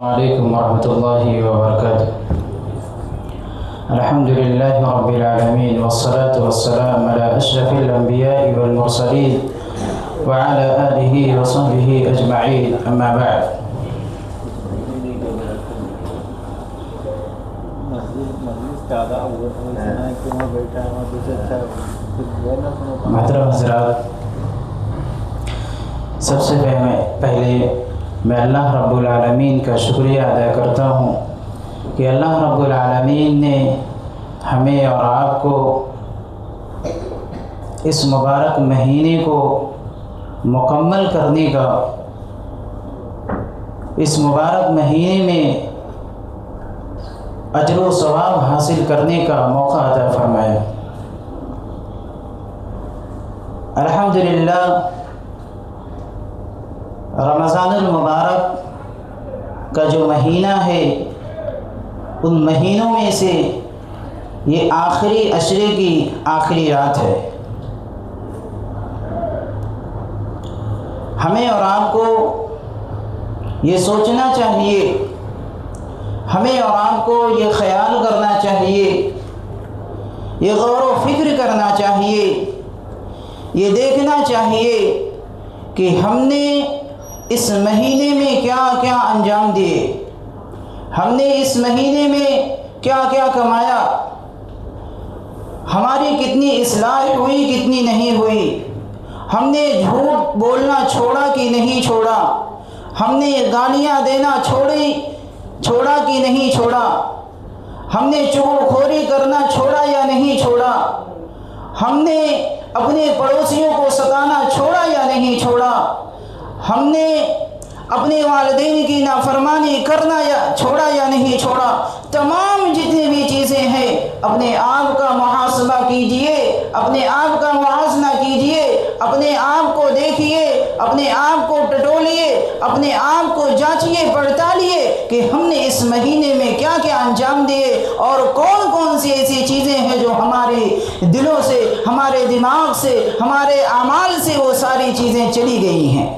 علیکم ورحمۃ اللہ وبرکاتہ۔ الحمد للہ رب العالمین والصلاة والسلام علی اشرف الانبیاء والمرسلین وعلی آلہ وصحبہ اجمعین، اما بعد۔ محترم حضرات، سب سے پہلے میں اللہ رب العالمین کا شکریہ ادا کرتا ہوں کہ اللہ رب العالمین نے ہمیں اور آپ کو اس مبارک مہینے کو مکمل کرنے کا، اس مبارک مہینے میں اجر و ثواب حاصل کرنے کا موقع عطا فرمایا۔ الحمدللہ، رمضان المبارک کا جو مہینہ ہے، ان مہینوں میں سے یہ آخری عشرے کی آخری رات ہے۔ ہمیں اور آپ کو یہ سوچنا چاہیے، ہمیں اور آپ کو یہ خیال کرنا چاہیے، یہ غور و فکر کرنا چاہیے، یہ دیکھنا چاہیے کہ ہم نے اس مہینے میں کیا کیا انجام دیے، ہم نے اس مہینے میں کیا کیا کمایا، ہماری کتنی اصلاح ہوئی، کتنی نہیں ہوئی، ہم نے جھوٹ بولنا چھوڑا کہ نہیں چھوڑا، ہم نے گالیاں دینا چھوڑا کہ نہیں چھوڑا، ہم نے چغل خوری کرنا چھوڑا یا نہیں چھوڑا، ہم نے اپنے پڑوسیوں کو ستانا چھوڑا یا نہیں چھوڑا، ہم نے اپنے والدین کی نافرمانی کرنا چھوڑا یا نہیں چھوڑا۔ تمام جتنی بھی چیزیں ہیں، اپنے آپ کا محاسبہ کیجئے، اپنے آپ کا موازنہ کیجئے، اپنے آپ کو دیکھیے، اپنے آپ کو ٹٹولیے، اپنے آپ کو جانچیے پڑتالیے کہ ہم نے اس مہینے میں کیا کیا انجام دیے اور کون کون سی ایسی چیزیں ہیں جو ہمارے دلوں سے، ہمارے دماغ سے، ہمارے اعمال سے وہ ساری چیزیں چلی گئی ہیں۔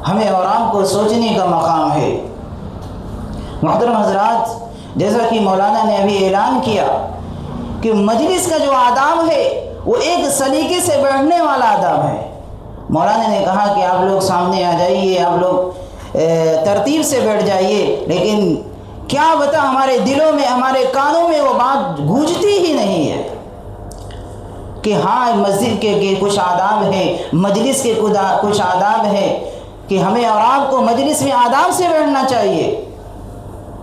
ہمیں اور آپ کو سوچنے کا مقام ہے۔ محترم حضرات، جیسا کہ مولانا نے ابھی اعلان کیا کہ مجلس کا جو آداب ہے وہ ایک سلیقے سے بیٹھنے والا آداب ہے۔ مولانا نے کہا کہ آپ لوگ سامنے آ جائیے، آپ لوگ ترتیب سے بیٹھ جائیے، لیکن کیا بتا ہمارے دلوں میں، ہمارے کانوں میں وہ بات گونجتی ہی نہیں ہے کہ ہاں مسجد کے کچھ آداب ہیں، مجلس کے کچھ آداب ہیں کہ ہمیں اور آپ کو مجلس میں آداب سے بیٹھنا چاہیے۔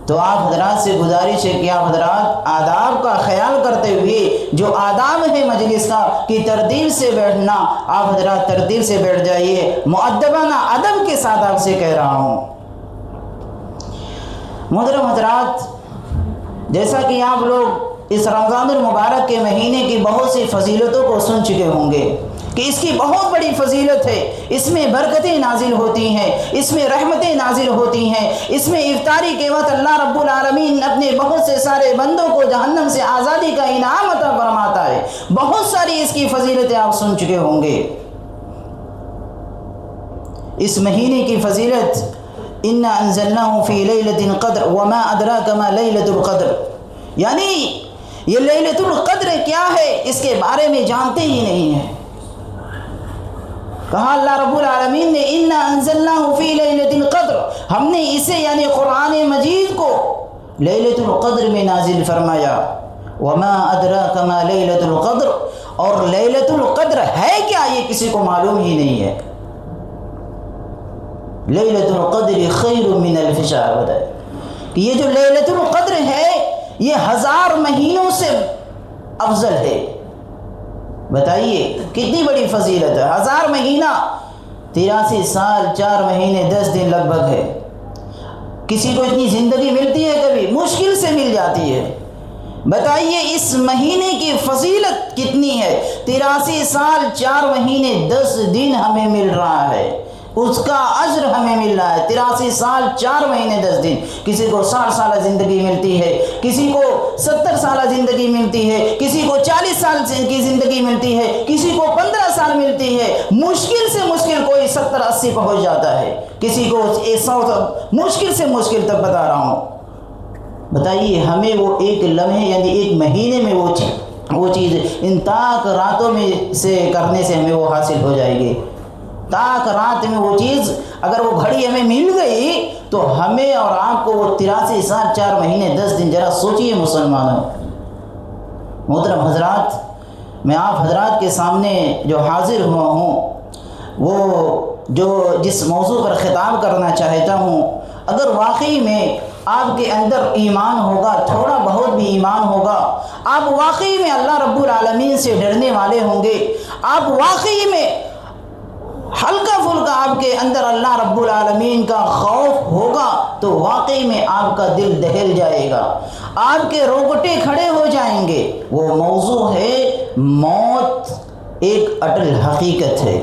تو آپ حضرات سے گزارش ہے کہ آپ حضرات آداب کا خیال کرتے ہوئے جو آداب ہے مجلس کا کہ ترتیب سے بیٹھنا، آپ حضرات ترتیب سے بیٹھ جائیے، مؤدبانہ ادب کے ساتھ آپ سے کہہ رہا ہوں۔ محترم حضرات، جیسا کہ آپ لوگ اس رمضان المبارک کے مہینے کی بہت سی فضیلتوں کو سن چکے ہوں گے کہ اس کی بہت بڑی فضیلت ہے، اس میں برکتیں نازل ہوتی ہیں، اس میں رحمتیں نازل ہوتی ہیں، اس میں افطاری کے وقت اللہ رب العالمین اپنے بہت سے سارے بندوں کو جہنم سے آزادی کا انعام عطا فرماتا ہے۔ بہت ساری اس کی فضیلتیں آپ سن چکے ہوں گے۔ اس مہینے کی فضیلت، انا انزلناہ فی لیلۃ القدر وما ادراک ما لیلۃ القدر، یعنی یہ لیلۃ القدر کیا ہے اس کے بارے میں جانتے ہی نہیں ہیں۔ کہا اللہ رب العالمین نے انا انزلناہ فی لیلۃ القدر، ہم نے اسے یعنی قرآن مجید کو لیلۃ القدر میں نازل فرمایا۔ وما ادراک ما لیلۃ القدر، اور لیلۃ القدر ہے کیا یہ کسی کو معلوم ہی نہیں ہے۔ لیلۃ القدر خیر من الف شہر، کہ یہ جو لیلۃ القدر ہے یہ 1000 مہینوں سے افضل ہے۔ بتائیے کتنی بڑی فضیلت ہے۔ 1000 مہینہ 83 سال 4 مہینے 10 دن لگ بھگ ہے۔ کسی کو اتنی زندگی ملتی ہے؟ کبھی مشکل سے مل جاتی ہے۔ بتائیے اس مہینے کی فضیلت کتنی ہے۔ 83 سال 4 مہینے 10 دن ہمیں مل رہا ہے، اس کا اجر ہمیں مل رہا ہے 83 سال 4 مہینے 10 دن. کسی کو 60 سالہ زندگی ملتی ہے, کسی کو 70 سالہ زندگی ملتی ہے, کسی کو 40 سال کی زندگی ملتی ہے, کسی کو 15 سال ملتی ہے. مشکل سے مشکل کوئی 70-80 پہنچ جاتا ہے, کسی کو 100. مشکل سے مشکل تک بتا رہا ہوں. بتائیے ہمیں وہ ایک لمحے یعنی ایک مہینے میں وہ چیز ان تاک راتوں میں سے کرنے سے ہمیں وہ حاصل ہو جائے گی. تاک رات میں وہ چیز اگر وہ گھڑی ہمیں مل گئی تو ہمیں اور آپ کو وہ 83 سال 4 مہینے 10 دن ذرا سوچئے مسلمانوں. محترم حضرات, میں آپ حضرات کے سامنے جو حاضر ہوا ہوں وہ جس موضوع پر خطاب کرنا چاہتا ہوں, اگر واقعی میں آپ کے اندر ایمان ہوگا, تھوڑا بہت بھی ایمان ہوگا, آپ واقعی میں اللہ رب العالمین سے ڈرنے والے ہوں گے, آپ واقعی میں ہلکا پھلکا آپ کے اندر اللہ رب العالمین کا خوف ہوگا, تو واقعی میں آپ کا دل دہل جائے گا, آپ کے روگٹے کھڑے ہو جائیں گے. وہ موضوع ہے موت ایک اٹل حقیقت ہے.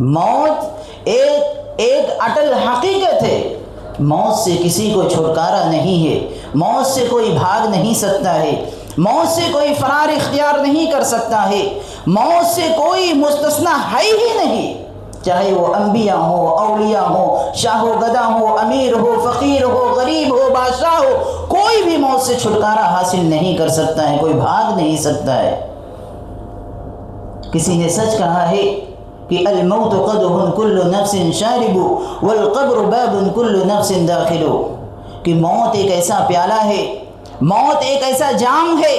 موت ایک اٹل حقیقت ہے. موت سے کسی کو چھٹکارا نہیں ہے, موت سے کوئی بھاگ نہیں سکتا ہے, موت سے کوئی فرار اختیار نہیں کر سکتا ہے, موت سے کوئی مستثنی ہے ہی نہیں. چاہے وہ انبیاء ہو, اولیاء ہو, شاہ و گدا ہو, امیر ہو, فقیر ہو, غریب ہو, بادشاہ ہو, کوئی بھی موت سے چھٹکارا حاصل نہیں کر سکتا ہے, کوئی بھاگ نہیں سکتا ہے. کسی نے سچ کہا ہے کہ الموت قدح کل نفس شارب والقبر باب کل نفس داخل, کہ موت ایک ایسا پیالہ ہے, موت ایک ایسا جام ہے,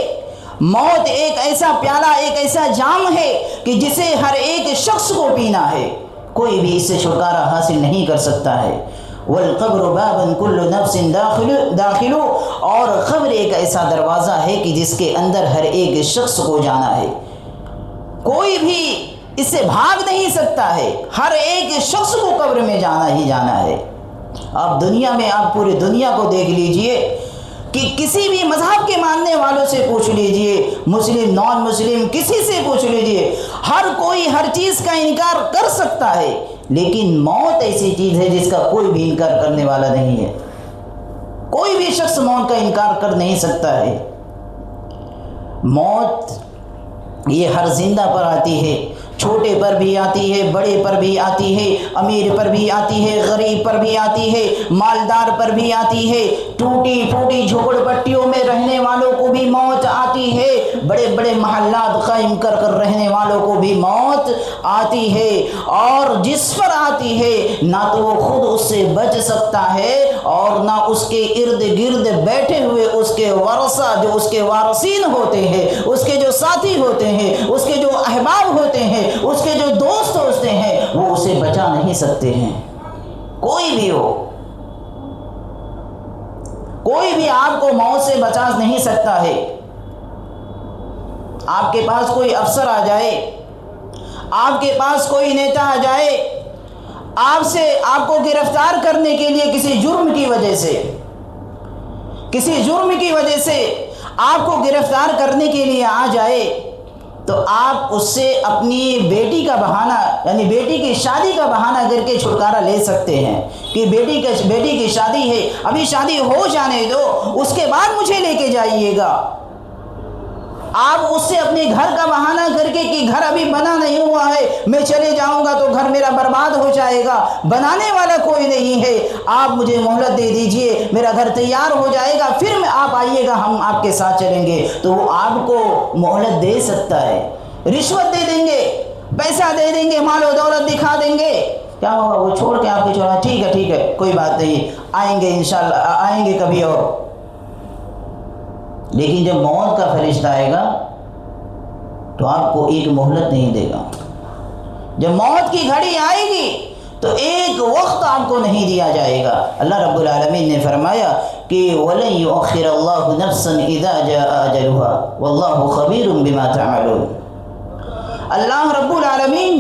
موت ایک ایسا پیالہ, ایک ایسا جام ہے کہ جسے ہر ایک شخص کو پینا ہے, کوئی بھی اس سے چھٹکارا حاصل نہیں کر سکتا ہے. والقبر باب کل نفس داخل, اور قبر ایک ایسا دروازہ ہے کہ جس کے اندر ہر ایک شخص کو جانا ہے, کوئی بھی اس سے بھاگ نہیں سکتا ہے, ہر ایک شخص کو قبر میں جانا ہی جانا ہے. آپ دنیا میں آپ پوری دنیا کو دیکھ لیجئے کہ کسی بھی مذہب کے ماننے والوں سے پوچھ لیجئے, مسلم نان مسلم کسی سے پوچھ لیجئے, ہر کوئی ہر چیز کا انکار کر سکتا ہے, لیکن موت ایسی چیز ہے جس کا کوئی بھی انکار کرنے والا نہیں ہے. کوئی بھی شخص موت کا انکار کر نہیں سکتا ہے. موت یہ ہر زندہ پر آتی ہے, چھوٹے پر بھی آتی ہے, بڑے پر بھی آتی ہے, امیر پر بھی آتی ہے, غریب پر بھی آتی ہے, مالدار پر بھی آتی ہے, ٹوٹی پھوٹی جھوپڑ پٹیوں میں رہنے والوں کو بھی موت آتی ہے, بڑے بڑے محلات قائم کر رہنے والوں کو بھی موت آتی ہے. اور جس پر آتی ہے نہ تو وہ خود اس سے بچ سکتا ہے اور نہ اس کے ارد گرد بیٹھے ہوئے اس کے ورثہ, جو اس کے وارثین ہوتے ہیں, اس کے جو ساتھی ہوتے ہیں, اس کے جو احباب ہوتے ہیں, اس کے جو دوست ہوتے ہیں, وہ اسے بچا نہیں سکتے ہیں. کوئی بھی ہو, کوئی بھی آپ کو موت سے بچا نہیں سکتا ہے. آپ کے پاس کوئی افسر آ جائے, آپ کے پاس کوئی نیتا آ جائے, آپ کو گرفتار کرنے کے لیے کسی جرم کی وجہ سے آپ کو گرفتار کرنے کے لیے آ جائے, تو آپ اس سے اپنی بیٹی کا بہانہ یعنی بیٹی کی شادی کا بہانہ کر کے چھٹکارا لے سکتے ہیں کہ بیٹی کی شادی ہے, ابھی شادی ہو جانے دو, اس کے بعد مجھے لے کے جائیے گا. آپ اس سے اپنے گھر کا بہانہ کر کے کہ گھر ابھی بنا نہیں ہوا ہے, میں چلے جاؤں گا تو گھر میرا برباد ہو جائے گا, بنانے والا کوئی نہیں ہے, آپ مجھے مہلت دے دیجئے, میرا گھر تیار ہو جائے گا, پھر آپ آئیے گا, ہم آپ کے ساتھ چلیں گے. تو وہ آپ کو مہلت دے سکتا ہے, رشوت دے دیں گے, پیسہ دے دیں گے, مال و دولت دکھا دیں گے, کیا ہوگا, وہ چھوڑ کے آپ کے چھوڑا, ٹھیک ہے کوئی بات نہیں, آئیں گے انشاءاللہ, آئیں گے کبھی اور. لیکن جب موت کا فرشتہ آئے گا تو آپ کو ایک مہلت نہیں دے گا. جب موت کی گھڑی آئے گی تو ایک وقت آپ کو نہیں دیا جائے گا. اللہ رب العالمین نے فرمایا کہ وَلَن يُؤَخِّرَ اللَّهُ نَفْسًا إِذَا جَاءَ أَجَلُهَا وَاللَّهُ خَبِيرٌ بِمَا تَعْمَلُونَ. اللہ رب العالمین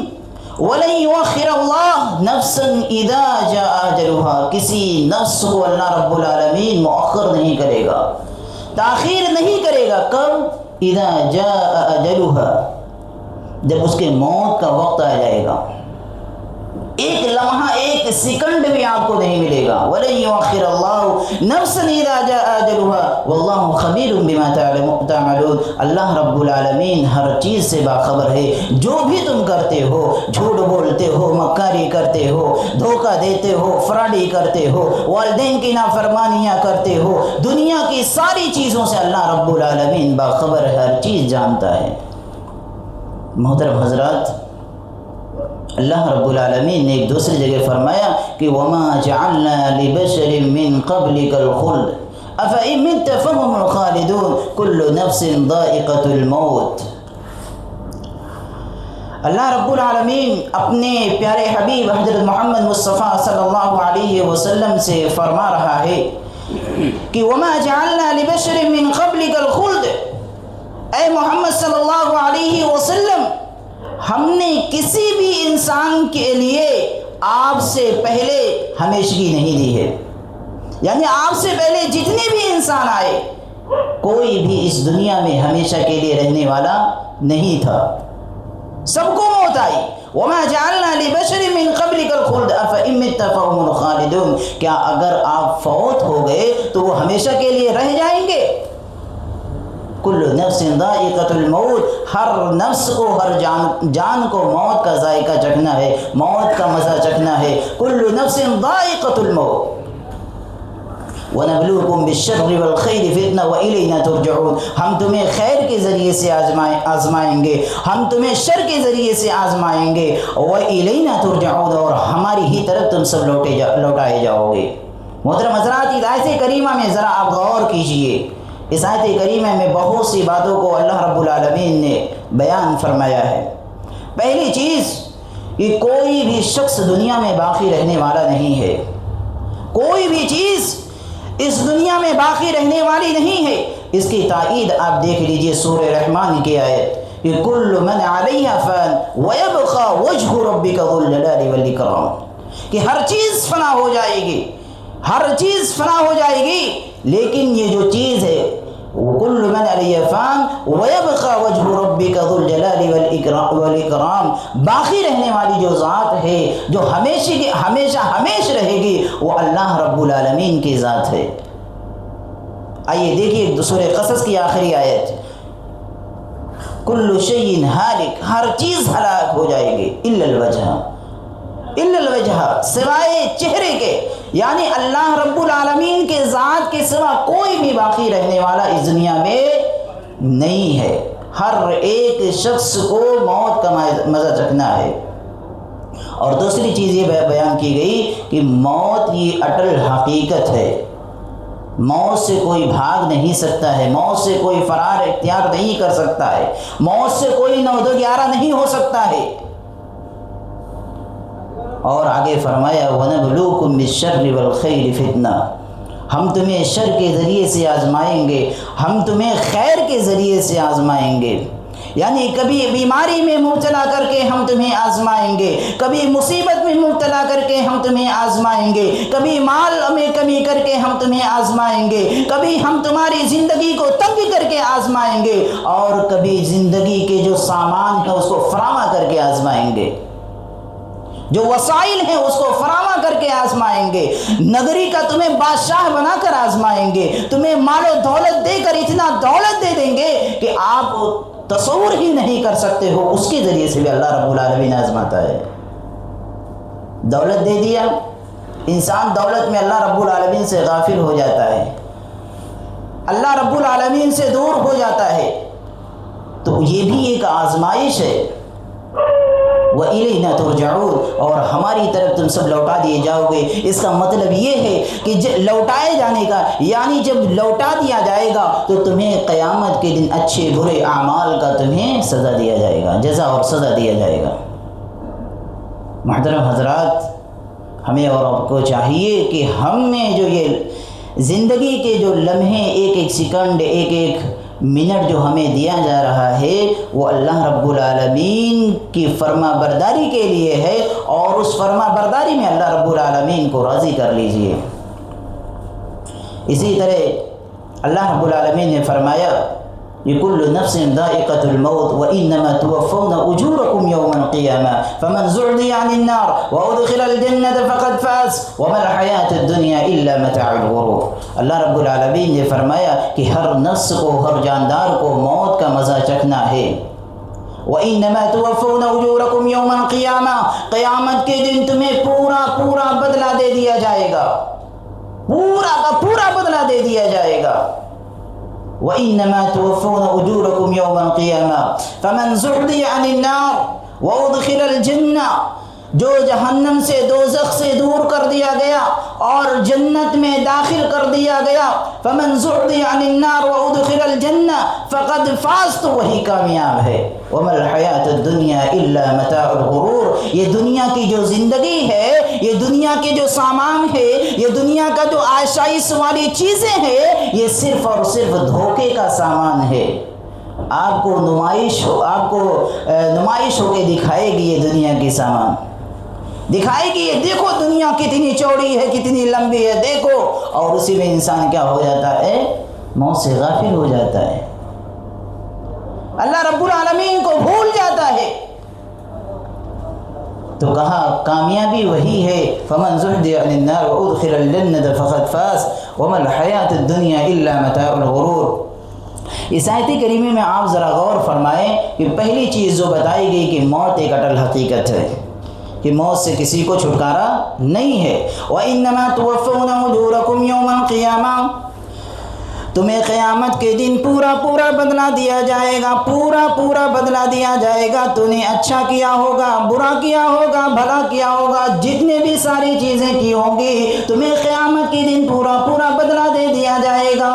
وَلَن يُؤَخِّرَ اللَّهُ نَفْسًا إِذَا جَاءَ أَجَلُهَا, کسی نفس کو اللہ رب العالمین مؤخر نہیں کرے گا, تاخیر نہیں کرے گا. کب؟ اذا جاء اجلها, جب اس کے موت کا وقت آ جائے گا. ایک لمحہ ایک سیکنڈ بھی آپ کو نہیں ملے گا. وَلَن يُؤَخِّرَ اللَّهُ نَفْسًا إِذَا جَاءَ أَجَلُهَا وَاللَّهُ خَبِيرٌ بِمَا تَعْمَلُونَ. اللہ رب العالمین ہر چیز سے باخبر ہے. جو بھی تم کرتے ہو، جھوٹ بولتے ہو، مکاری کرتے ہو، دھوکہ دیتے ہو، فراڈی کرتے ہو، والدین کی نافرمانیاں کرتے ہو، دنیا کی ساری چیزوں سے اللہ رب العالمین باخبر ہے، ہر چیز جانتا ہے. محترم حضرات، اللہ رب العالمین نے ایک دوسری جگہ فرمایا کہ وَمَا جَعَلْنَا لِبَشَرٍ مِّن قَبْلِكَ الْخُلْدَ أَفَإِن مِتَّ فَهُمُ الْخَالِدُونَ كُلُّ نَفْسٍ ذَائِقَةُ الْمَوْتِ. اللہ رب العالمین اپنے پیارے حبیب حضرت محمد مصطفیٰ صلی اللہ علیہ وسلم سے فرما رہا ہے کہ وَمَا جَعَلْنَا لِبَشَرٍ مِّن قَبْلِكَ الْخُلْدَ. اے محمد صلی اللہ علیہ وسلم، ہم نے کسی بھی انسان کے لیے آپ سے پہلے ہمیشگی نہیں دی ہے. یعنی آپ سے پہلے جتنے بھی انسان آئے، کوئی بھی اس دنیا میں ہمیشہ کے لیے رہنے والا نہیں تھا، سب کو موت آئی. وَمَا جَعَلْنَا لِبَشَرٍ مِّن قَبْلِكَ الْخُلْدَ أَفَإِن مِتَّ فَهُمُ الْخَالِدُونَ. کیا اگر آپ فوت ہو گئے تو وہ ہمیشہ کے لیے رہ جائیں گے؟ کل نفس ذائقۃ الموت. ہر نفس کو، ہر جان کو موت کا ذائقہ چکھنا ہے، موت کا مزہ چکھنا ہے. کل نفس ذائقۃ الموت. وَنَبْلُوكُمْ بِالشَّرِّ وَالْخَيْرِ فِتْنَةً وَإِلَيْنَا تُرْجَعُونَ. ہم تمہیں خیر کے ذریعے سے آزمائیں گے، ہم تمہیں شر کے ذریعے سے آزمائیں گے. وَإِلَيْنَا تُرْجَعُونَ. اور ہماری ہی طرف تم سب لوٹائے جاؤ گے. محترم حضرات، اس آیت کریمہ میں ذرا آپ غور کیجئے. اس آیت کریمہ میں بہت سی باتوں کو اللہ رب العالمین نے بیان فرمایا ہے. پہلی چیز، کہ کوئی بھی شخص دنیا میں باقی رہنے والا نہیں ہے. کوئی بھی چیز اس دنیا میں باقی رہنے والی نہیں ہے. اس کی تائید آپ دیکھ لیجئے سورہ رحمان کی آیت کہ کل من علیہا فان ویبقى وجہ ربک ذو الجلال والاکرام. کہ ہر چیز فنا ہو جائے گی، ہر چیز فنا ہو جائے گی، لیکن یہ جو چیز ہے کل من علیہا فان ویبقى وجہ ربک ذو الجلال والاکرام، باقی رہنے والی جو ذات ہے، جو ہمیشہ رہے گی، وہ اللہ رب العالمین کی ذات ہے. آئیے دیکھیے سورہ قصص کی آخری آیت، کل شیء ہالک. ہر چیز ہلاک ہو جائے گی الا الوجہ، سوائے چہرے کے. یعنی اللہ رب العالمین کے ذات کے سوا کوئی بھی باقی رہنے والا اس دنیا میں نہیں ہے. ہر ایک شخص کو موت کا مزہ چکھنا ہے. اور دوسری چیز یہ بیان کی گئی کہ موت یہ اٹل حقیقت ہے. موت سے کوئی بھاگ نہیں سکتا ہے، موت سے کوئی فرار اختیار نہیں کر سکتا ہے، موت سے کوئی 9-2-11 نہیں ہو سکتا ہے. اور آگے فرمایا وَنَبْلُوكُمْ بِالشَّرِّ وَالْخَيْرِ فِتْنَةً. ہم تمہیں شر کے ذریعے سے آزمائیں گے، ہم تمہیں خیر کے ذریعے سے آزمائیں گے. یعنی کبھی بیماری میں مبتلا کر کے ہم تمہیں آزمائیں گے، کبھی مصیبت میں مبتلا کر کے ہم تمہیں آزمائیں گے، کبھی مال میں کمی کر کے ہم تمہیں آزمائیں گے، کبھی ہم تمہاری زندگی کو تنگ کر کے آزمائیں گے، اور کبھی زندگی کے جو سامان ہے اس کو فراہم کر کے آزمائیں گے، جو وسائل ہیں اس کو فراہم کر کے آزمائیں گے. نگری کا تمہیں بادشاہ بنا کر آزمائیں گے، تمہیں مال و دولت دے کر اتنا دولت دے دیں گے کہ آپ تصور ہی نہیں کر سکتے ہو. اس کے ذریعے سے بھی اللہ رب العالمین آزماتا ہے. دولت دے دیا، انسان دولت میں اللہ رب العالمین سے غافل ہو جاتا ہے، اللہ رب العالمین سے دور ہو جاتا ہے. تو یہ بھی ایک آزمائش ہے. وَإِلَيْنَا تُرْجَعُونَ. اور ہماری طرف تم سب لوٹا دیے جاؤ گے. اس کا مطلب یہ ہے کہ لوٹائے جانے کا، یعنی جب لوٹا دیا جائے گا تو تمہیں قیامت کے دن اچھے برے اعمال کا تمہیں سزا دیا جائے گا، جزا اور سزا دیا جائے گا. محترم حضرات، ہمیں اور آپ کو چاہیے کہ ہم میں جو یہ زندگی کے جو لمحے، ایک ایک سیکنڈ، ایک ایک منٹ جو ہمیں دیا جا رہا ہے، وہ اللہ رب العالمین کی فرما برداری کے لیے ہے، اور اس فرما برداری میں اللہ رب العالمین کو راضی کر لیجئے. اسی طرح اللہ رب العالمین نے فرمایا لِكُلُّ نَفْسٍ ذَائِقَةُ الْمَوْتِ وَإِنَّمَا تُوَفَّوْنَ أُجُورَكُمْ يَوْمَ الْقِيَامَةِ فَمَنْ زُحْزِحَ عَنِ النَّارِ وَأُدْخِلَ الْجَنَّةَ فَقَدْ فَازَ وَمَا الْحَيَاةُ الدُّنْيَا إِلَّا مَتَاعُ الْغُرُورِ۔ اللہ رب العالمین نے فرمایا کہ ہر نفس کو، ہر جاندار کو موت کا مزہ چکھنا ہے۔ وَإِنَّمَا تُوَفَّوْنَ أُجُورَكُمْ يَوْمَ الْقِيَامَةِ، قیامت کے دن تمہیں پورا بدلہ دے دیا جائے گا، پورا کا پورا بدلہ دے دیا جائے گا۔ وَإِنَّمَا تُوَفَّوْنَ أُجُورَكُمْ يَوْمَ الْقِيَامَةِ فَمَنْ زُحْزِحَ عَنِ النَّارِ وَأُدْخِلَ الْجَنَّةَ، جو جہنم سے، دوزخ سے دور کر دیا گیا اور جنت میں داخل کر دیا گیا، فَمَنْ زُحْزِحَ عَنِ النَّارِ وَأُدْخِلَ الْجَنَّةَ فَقَدْ فَازَ، تو وہی کامیاب ہے۔ وَمَا الْحَيَاةُ الدُّنْيَا إِلَّا مَتَاعُ الْغُرُورِ، یہ دنیا کی جو زندگی ہے، یہ دنیا کے جو سامان ہے، یہ دنیا کا جو آشائش والی چیزیں ہیں، یہ صرف اور صرف دھوکے کا سامان ہے۔ آپ کو نمائش ہو کے دکھائے گی یہ دنیا کی سامان، دکھائے گی یہ دیکھو دنیا کتنی چوڑی ہے، کتنی لمبی ہے، دیکھو، اور اسی میں انسان کیا ہو جاتا ہے؟ موت سے غافل ہو جاتا ہے، اللہ رب العالمین کو بھول جاتا ہے۔ تو کہا کامیابی وہی ہے، فَمَنْ زُحْزِحَ عَنِ النَّارِ وَأُدْخِلَ الْجَنَّةَ فَقَدْ فَازَ وَمَا الْحَيَاةُ الدُّنْيَا إِلَّا مَتَاعُ الْغُرُورِ۔ اس آیت کریمہ میں آپ ذرا غور فرمائیں کہ پہلی چیز جو بتائی گئی کہ موت ایک اٹل حقیقت ہے، کہ موت سے کسی کو چھٹکارا نہیں ہے۔ وَإِنَّمَا تُوَفَّوْنَ أُجُورَكُمْ يَوْمَ الْقِيَامَةِ، تمہیں قیامت کے دن پورا بدلہ دیا جائے گا، پورا بدلہ دیا جائے گا۔ تو نے اچھا کیا ہوگا، برا کیا ہوگا، بھلا کیا ہوگا، جتنے بھی ساری چیزیں کی ہوں گی، تمہیں قیامت کے دن پورا بدلہ دے دیا جائے گا۔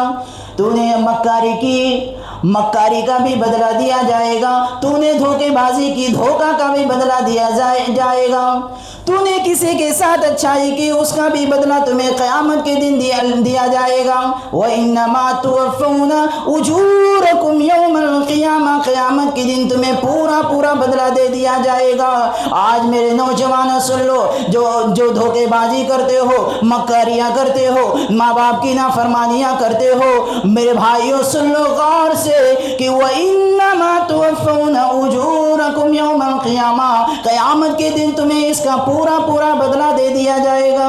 تو نے مکاری کی، مکاری کا بھی بدلہ دیا جائے گا۔ تو نے دھوکے بازی کی، دھوکہ کا بھی بدلہ دیا جائے گا۔ تو نے کسی کے ساتھ اچھائی کی، اس کا بھی بدلہ تمہیں قیامت کے دن دیا جائے گا۔ وَإِنَّمَا تُوَفَّوْنَ أُجُورَكُمْ يَوْمَ الْقِيَامَةِ، قیامت کے دن تمہیں پورا بدلہ دے دیا جائے گا۔ آج میرے نوجوانوں سن لو، جو دھوکے بازی کرتے ہو، مکاریاں کرتے ہو، ماں باپ کی نافرمانیاں کرتے ہو، میرے بھائیوں سن لو غور سے کہ وَإِنَّمَا تُوَفَّوْنَ أُجُورَكُمْ يَوْمَ الْقِيَامَةِ، قیامت کے دن تمہیں اس کا پورا بدلہ دے دیا جائے گا۔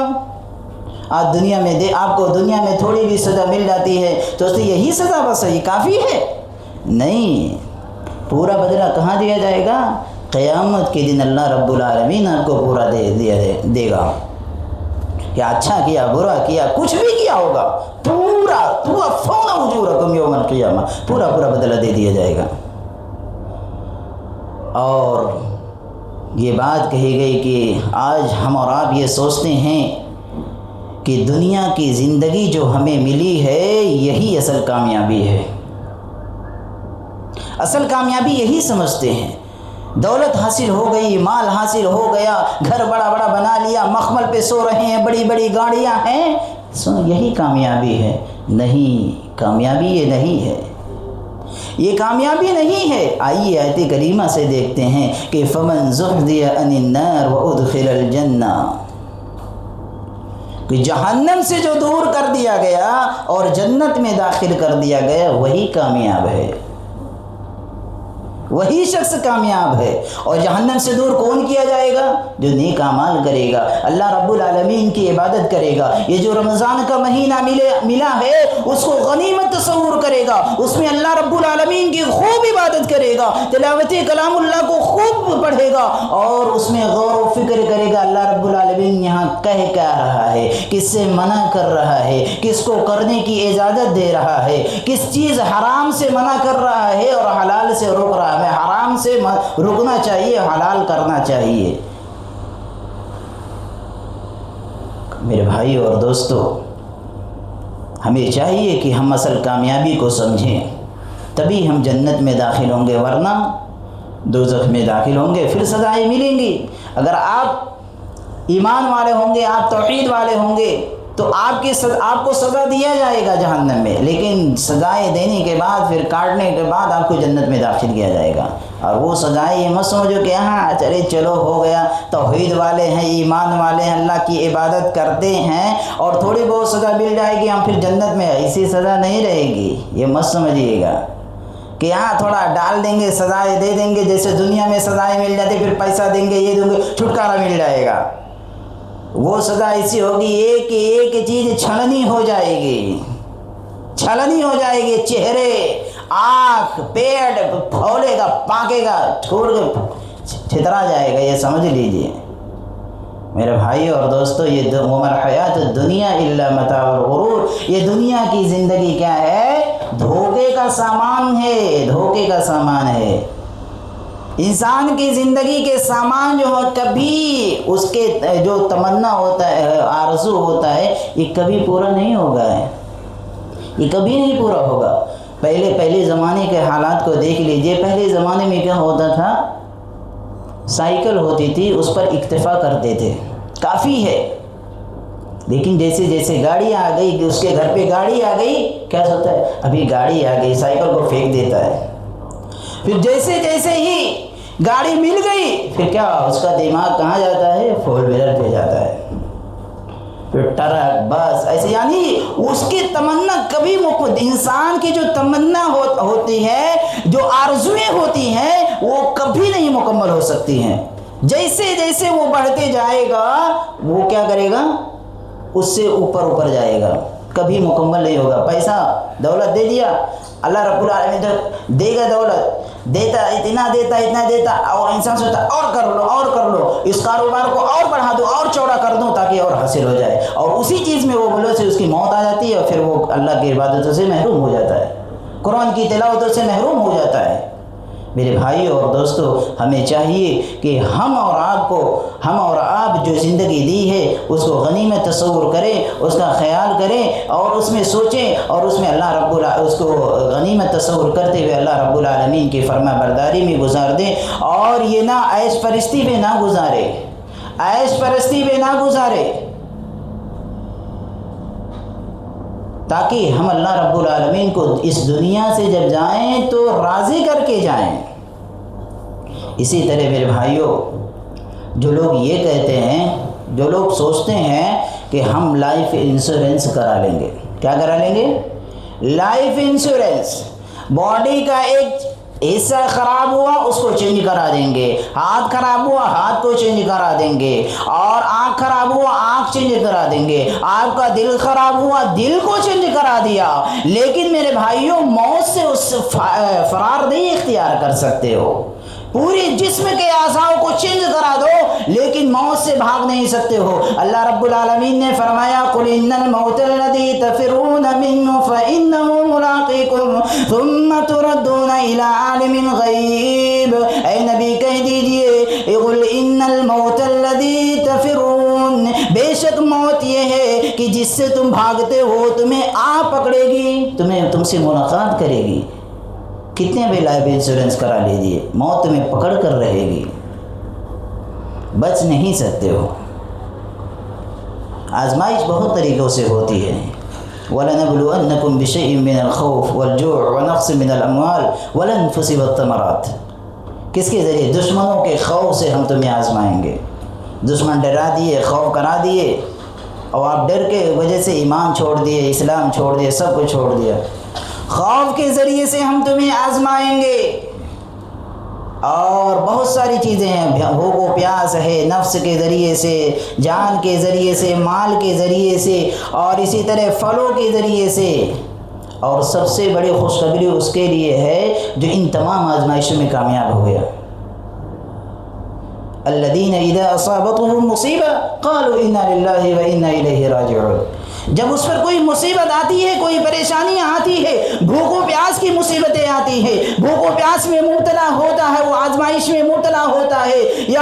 آج دنیا میں آپ کو دنیا میں تھوڑی بھی سزا مل جاتی ہے تو اس سے یہی سزا بس یہ کافی ہے؟ نہیں، پورا بدلہ کہاں دیا جائے گا؟ قیامت کے دن اللہ رب العالمین آپ کو پورا دے گا۔ کیا اچھا کیا، برا کیا، کچھ بھی کیا ہوگا، تُوَفَّوْنَ أُجُورَكُمْ يَوْمَ الْقِيَامَةِ، پورا بدلہ دے دیا جائے گا۔ اور یہ بات کہی گئی کہ آج ہم اور آپ یہ سوچتے ہیں کہ دنیا کی زندگی جو ہمیں ملی ہے یہی اصل کامیابی ہے، اصل کامیابی یہی سمجھتے ہیں۔ دولت حاصل ہو گئی، مال حاصل ہو گیا، گھر بڑا بنا لیا، مخمل پہ سو رہے ہیں، بڑی گاڑیاں ہیں، یہی کامیابی ہے؟ نہیں، کامیابی یہ نہیں ہے، یہ کامیابی نہیں ہے۔ آئیے آیت کریمہ سے دیکھتے ہیں کہ فَمَنْ زُحْزِحَ عَنِ النَّارِ وَأُدْخِلَ الْجَنَّةَ، کہ جہنم سے جو دور کر دیا گیا اور جنت میں داخل کر دیا گیا وہی کامیاب ہے، وہی شخص کامیاب ہے۔ اور جہنم سے دور کون کیا جائے گا؟ جو نیک اعمال کرے گا، اللہ رب العالمین کی عبادت کرے گا۔ یہ جو رمضان کا مہینہ ملا ہے اس کو غنیمت تصور کرے گا، اس میں اللہ رب العالمین کی خوب عبادت کرے گا، تلاوت کلام اللہ کو خوب پڑھے گا اور اس میں غور و فکر کرے گا اللہ رب العالمین یہاں کہہ کیا رہا ہے، کس سے منع کر رہا ہے، کس کو کرنے کی اجازت دے رہا ہے، کس چیز حرام سے منع کر رہا ہے اور حلال سے روک رہا ہے۔ حرام سے رکنا چاہیے، حلال کرنا چاہیے۔ میرے بھائی اور دوستو، ہمیں چاہیے کہ ہم اصل کامیابی کو سمجھیں، تبھی ہم جنت میں داخل ہوں گے، ورنہ دوزخ میں داخل ہوں گے، پھر سزائیں ملیں گی۔ اگر آپ ایمان والے ہوں گے، آپ توحید والے ہوں گے تو آپ کو سزا دیا جائے گا جہنم میں، لیکن سزائیں دینے کے بعد، پھر کاٹنے کے بعد آپ کو جنت میں داخل کیا جائے گا۔ اور وہ سزائیں یہ مت سمجھو کہ ہاں چلو ہو گیا، توحید والے ہیں، ایمان والے ہیں، اللہ کی عبادت کرتے ہیں اور تھوڑی بہت سزا مل جائے گی ہم پھر جنت میں، ایسی سزا نہیں رہے گی، یہ مت سمجھیے گا۔ کہ یہاں تھوڑا ڈال دیں گے، سزائیں دے دیں گے، جیسے دنیا میں سزائیں مل جاتی، پھر پیسہ دیں گے، یہ دیں گے، چھٹکارا مل جائے گا۔ وہ سزا ایسی ہوگی ایک چیز چھلنی ہو جائے گی، چھلنی ہو جائے گی، چہرے، آنکھ، پیٹ پھولے گا، پاکے گا، چھوڑ کے چھترا جائے گا، یہ سمجھ لیجئے میرے بھائی اور دوستو۔ یہ وما الحیات الدنیا الا متاع الغرور، یہ دنیا کی زندگی کیا ہے؟ دھوکے کا سامان ہے، دھوکے کا سامان ہے۔ انسان کی زندگی کے سامان جو ہے، کبھی اس کے جو تمنا ہوتا ہے، آرزو ہوتا ہے، یہ کبھی پورا نہیں ہوگا، یہ کبھی نہیں پورا ہوگا۔ پہلے زمانے کے حالات کو دیکھ لیجئے۔ پہلے زمانے میں کیا ہوتا تھا؟ سائیکل ہوتی تھی، اس پر اکتفا کرتے تھے، کافی ہے۔ لیکن جیسے جیسے گاڑی آ گئی، اس کے گھر پہ گاڑی آ گئی، کیا ہوتا ہے؟ ابھی گاڑی آ گئی، سائیکل کو پھینک دیتا ہے۔ پھر جیسے جیسے ہی گاڑی مل گئی، پھر کیا اس کا دماغ کہاں جاتا ہے؟ فور ویلر پہ جاتا ہے، پھر ٹرک، بس، ایسے۔ یعنی اس کی تمنا کبھی انسان کی جو تمنا ہوتی ہے، جو آرزویں ہوتی ہیں، وہ کبھی نہیں مکمل ہو سکتی ہیں۔ جیسے جیسے وہ بڑھتے جائے گا، وہ کیا کرے گا؟ اس سے اوپر جائے گا، کبھی مکمل نہیں ہوگا۔ پیسہ، دولت دے دیا، اللہ رب العالمین تو دے گا، دولت دیتا، اتنا دیتا، اور انسان سوچتا اور کر لو، اس کاروبار کو اور بڑھا دو، اور چوڑا کر دوں تاکہ اور حاصل ہو جائے، اور اسی چیز میں وہ بولو سے اس کی موت آ جاتی ہے، اور پھر وہ اللہ کی عبادتوں سے محروم ہو جاتا ہے، قرآن کی تلاوتوں سے محروم ہو جاتا ہے۔ میرے بھائی اور دوستو، ہمیں چاہیے کہ ہم اور آپ جو زندگی دی ہے، اس کو غنیمت تصور کریں، اس کا خیال کریں، اور اس میں سوچیں، اور اس میں اس کو غنیمت تصور کرتے ہوئے اللہ رب العالمین کی فرما برداری میں گزار دیں، اور یہ نہ عیش پرستی پہ نہ گزارے، تاکہ ہم اللہ رب العالمین کو اس دنیا سے جب جائیں تو راضی کر کے جائیں۔ اسی طرح میرے بھائیوں، جو لوگ یہ کہتے ہیں، جو لوگ سوچتے ہیں کہ ہم لائف انشورنس کرا لیں گے، کیا کرا لیں گے؟ Life insurance. باڈی کا ایک حصہ خراب ہوا، اس کو چینج کرا دیں گے، ہاتھ خراب ہوا، ہاتھ کو چینج کرا دیں گے، اور آنکھ خراب ہوا، آنکھ چینج کرا دیں گے، آپ کا دل خراب ہوا، دل کو چینج کرا دیا۔ لیکن میرے بھائیوں، موت سے اس فرار نہیں اختیار کر سکتے ہو۔ پوری جسم کے اعضاء کو چینج کرا دو، لیکن موت سے بھاگ نہیں سکتے ہو۔ اللہ رب العالمین نے فرمایا، قُلْ إِنَّ الْمَوْتَ الَّذِي تَفِرُّونَ مِنْهُ فَإِنَّهُ مُلَاقِيكُمْ ثُمَّ تُرَدُّونَ إِلَىٰ عَالِمِ الْغَيْبِ۔ اے نبی کہہ دیجئے، قُلْ إِنَّ الْمَوْتَ الَّذِي تَفِرُّونَ، بے شک موت یہ ہے کہ جس سے تم بھاگتے ہو، تمہیں آ پکڑے گی، تم سے ملاقات کرے گی۔ کتنے بھی لائف انشورنس کرا لیجئے، موت تمہیں پکڑ کر رہے گی، بچ نہیں سکتے ہو۔ آزمائش بہت طریقوں سے ہوتی ہے۔ وَلَنَبْلُوَنَّكُمْ بِشَيْءٍ مِّنَ الْخَوْفِ وَالْجُوعِ وَنَقْصٍ مِّنَ الْأَمْوَالِ وَالْأَنفُسِ وَالثَّمَرَاتِ۔ کس کے ذریعے؟ دشمنوں کے خوف سے ہم تمہیں آزمائیں گے۔ دشمن ڈرا دیے، خوف کرا دیے، اور آپ ڈر کے وجہ سے ایمان چھوڑ دیے، اسلام چھوڑ دیے، سب کچھ چھوڑ دیا۔ خوف کے ذریعے سے ہم تمہیں آزمائیں گے، اور بہت ساری چیزیں ہیں، بھوک و پیاس ہے، نفس کے ذریعے سے، جان کے ذریعے سے، مال کے ذریعے سے، اور اسی طرح پھلوں کے ذریعے سے۔ اور سب سے بڑی خوشخبری اس کے لیے ہے جو ان تمام آزمائشوں میں کامیاب ہو گیا۔ الذین اذا اصابتهم مصیبہ قالوا انا للہ وانا الیہ راجعون۔ جب اس پر کوئی مصیبت آتی ہے، کوئی پریشانیاں آتی ہے، بھوک و پیاس کی مصیبتیں آتی ہیں، بھوک و پیاس میں مبتلا ہوتا ہے، وہ آزمائش میں مبتلا ہوتا ہے، یا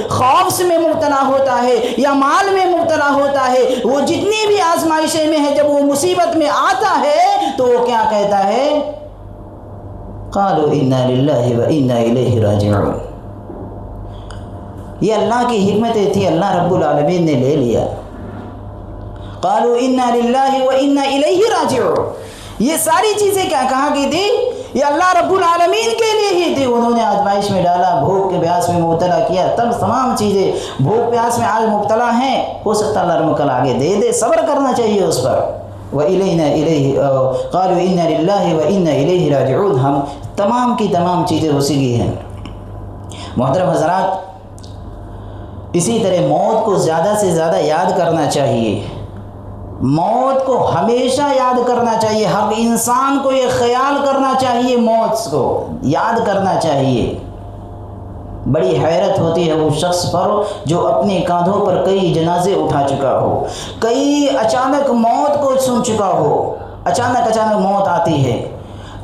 خوف میں مبتلا ہوتا ہے، یا مال میں مبتلا ہوتا ہے، وہ جتنی بھی آزمائشیں میں ہے، جب وہ مصیبت میں آتا ہے تو وہ کیا کہتا ہے؟ قالوا انا للہ وانا الیہ راجعون۔ یہ اللہ کی حکمتیں تھی، اللہ رب العالمین نے لے لیا۔ قالوا انا للہ وانا الیہ راجعون۔ یہ ساری چیزیں کیا کہاں کی تھی؟ یہ اللہ رب العالمین کے لیے ہی تھی۔ انہوں نے آزمائش میں ڈالا، بھوک کے پیاس میں مبتلا کیا، تب تمام چیزیں بھوک پیاس میں آج مبتلا ہیں، ہو سکتا اللہ رب کل آگے دے دے، صبر کرنا چاہیے اس پر۔ وَإِلَيْنَا إِلَيْهِ قَالُوا إِنَّا لِلَّهِ وَإِنَّا إِلَيْهِ رَاجِعُونَ۔ ہم تمام کی تمام چیزیں اسی کی ہیں۔ محترم حضرات، اسی طرح موت کو زیادہ سے زیادہ یاد کرنا چاہیے، موت کو ہمیشہ یاد کرنا چاہیے، ہر انسان کو یہ خیال کرنا چاہیے، موت کو یاد کرنا چاہیے۔ بڑی حیرت ہوتی ہے وہ شخص پر جو اپنے کاندھوں پر کئی جنازے اٹھا چکا ہو، کئی اچانک موت کو سن چکا ہو، اچانک موت آتی ہے،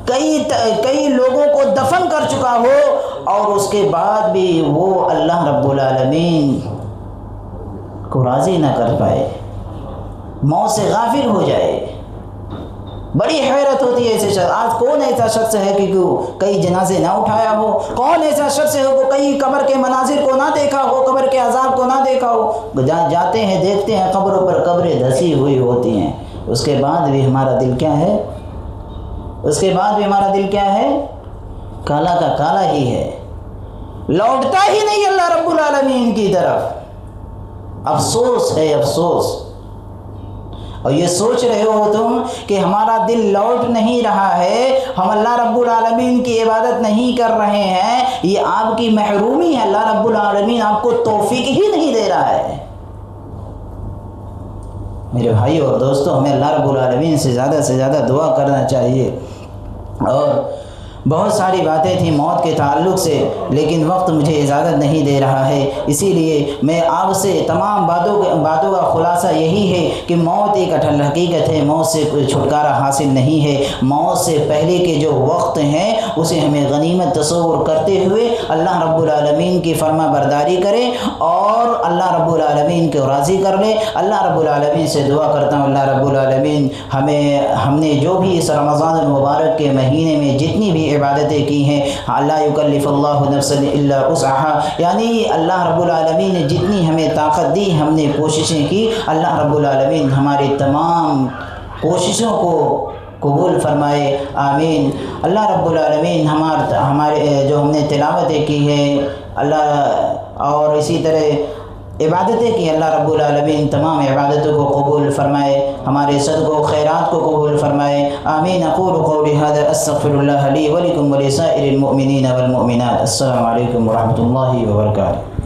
کئی لوگوں کو دفن کر چکا ہو، اور اس کے بعد بھی وہ اللہ رب العالمین کو راضی نہ کر پائے، موت سے غافل ہو جائے۔ بڑی حیرت ہوتی ہے ایسے شخص۔ آج کون ایسا شخص ہے کہ کئی جنازے نہ اٹھایا ہو؟ کون ایسا شخص ہے کہ کئی قبر کے مناظر کو نہ دیکھا ہو، قبر کے عذاب کو نہ دیکھا ہو؟ جاتے ہیں، دیکھتے ہیں قبروں پر قبریں دھسی ہوئی ہوتی ہیں، اس کے بعد بھی ہمارا دل کیا ہے؟ اس کے بعد بھی ہمارا دل کیا ہے؟ کالا کا کالا ہی ہے، لوٹتا ہی نہیں اللہ رب العالمین کی طرف۔ افسوس ہے، افسوس۔ اور یہ سوچ رہے ہو تم کہ ہمارا دل لوٹ نہیں رہا ہے، ہم اللہ رب العالمین کی عبادت نہیں کر رہے ہیں، یہ آپ کی محرومی ہے، اللہ رب العالمین آپ کو توفیق ہی نہیں دے رہا ہے۔ میرے بھائیو اور دوستو، ہمیں اللہ رب العالمین سے زیادہ دعا کرنا چاہیے۔ اور بہت ساری باتیں تھیں موت کے تعلق سے، لیکن وقت مجھے اجازت نہیں دے رہا ہے، اسی لیے میں آپ سے تمام باتوں کا خلاصہ یہی ہے کہ موت ایک اٹل حقیقت ہے، موت سے کوئی چھٹکارا حاصل نہیں ہے۔ موت سے پہلے کے جو وقت ہیں اسے ہمیں غنیمت تصور کرتے ہوئے اللہ رب العالمین کی فرما برداری کریں اور اللہ رب العالمین کو راضی کر لیں۔ اللہ رب العالمین سے دعا کرتا ہوں اللہ رب العالمین ہم نے جو بھی اس رمضان المبارک کے مہینے میں جتنی بھی عبادتیں کی ہیں، اللہ یکلف اللہ نفسا الا وسعها، یعنی اللہ رب العالمین نے جتنی ہمیں طاقت دی ہم نے کوششیں کی، اللہ رب العالمین ہماری تمام کوششوں کو قبول فرمائے، آمین۔ اللہ رب العالمین ہمارے جو ہم نے تلاوتیں کی ہیں اللہ اور اسی طرح عبادتیں کی، اللہ رب العالمین تمام عبادتوں کو قبول فرمائے، ہمارے صدقوں خیرات کو قبول فرمائے، آمین۔ اقول قولی ھذا استغفر اللہ لی ولکم ولسائر المؤمنین والمؤمنات۔ السلام علیکم ورحمۃ اللہ وبرکاتہ۔